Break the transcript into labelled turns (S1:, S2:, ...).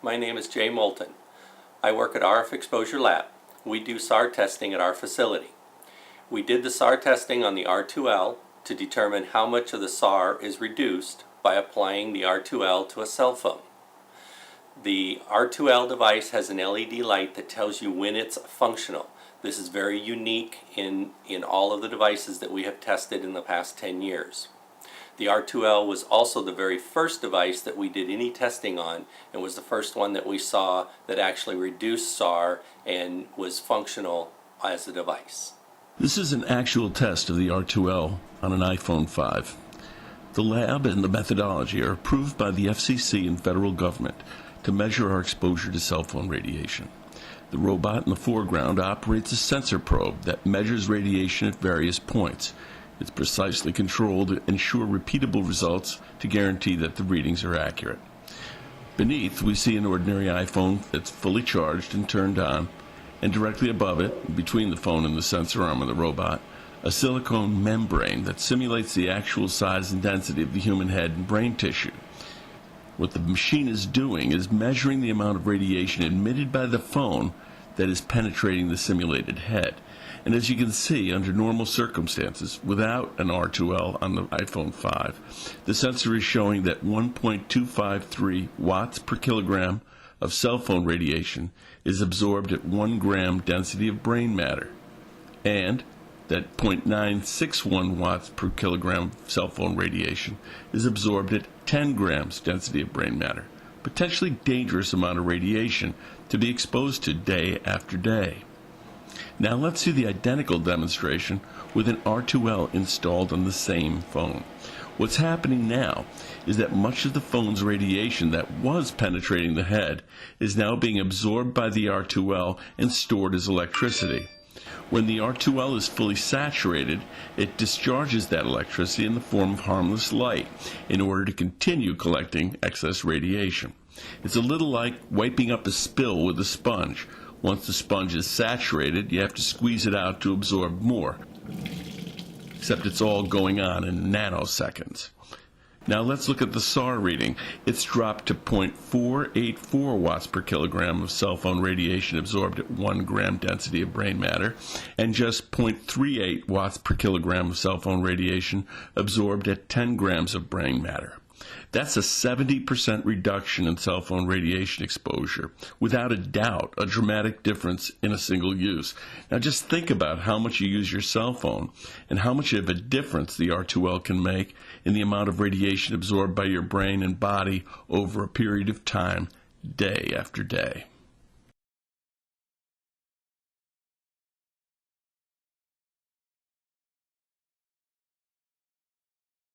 S1: My name is Jay Moulton. I work at RF Exposure Lab. We do SAR testing at our facility. We did the SAR testing on the R2L to determine how much of the SAR is reduced by applying the R2L to a cell phone. The R2L device has an LED light that tells you when it's functional. This is very unique in all of the devices that we have tested in the past 10 years. The R2L was also the very first device that we did any testing on, and was the first one that we saw that actually reduced SAR and was functional as a device.
S2: This is an actual test of the R2L on an iPhone 5. The lab and the methodology are approved by the FCC and federal government to measure our exposure to cell phone radiation. The robot in the foreground operates a sensor probe that measures radiation at various points. It's precisely controlled to ensure repeatable results to guarantee that the readings are accurate. Beneath, we see an ordinary iPhone that's fully charged and turned on, and directly above it, between the phone and the sensor arm of the robot, a silicone membrane that simulates the actual size and density of the human head and brain tissue. What the machine is doing is measuring the amount of radiation emitted by the phone that is penetrating the simulated head. And as you can see, under normal circumstances, without an R2L on the iPhone 5, the sensor is showing that 1.253 watts per kilogram of cell phone radiation is absorbed at 1 gram density of brain matter, and that 0.961 watts per kilogram of cell phone radiation is absorbed at 10 grams density of brain matter, potentially dangerous amount of radiation to be exposed to day after day. Now let's see the identical demonstration with an R2L installed on the same phone. What's happening now is that much of the phone's radiation that was penetrating the head is now being absorbed by the R2L and stored as electricity. When the R2L is fully saturated, it discharges that electricity in the form of harmless light in order to continue collecting excess radiation. It's a little like wiping up a spill with a sponge. Once the sponge is saturated, you have to squeeze it out to absorb more. Except it's all going on in nanoseconds. Now let's look at the SAR reading. It's dropped to 0.484 watts per kilogram of cell phone radiation absorbed at 1 gram density of brain matter, and just 0.38 watts per kilogram of cell phone radiation absorbed at 10 grams of brain matter. That's a 70% reduction in cell phone radiation exposure. Without a doubt, a dramatic difference in a single use. Now just think about how much you use your cell phone and how much of a difference the R2L can make in the amount of radiation absorbed by your brain and body over a period of time, day after day.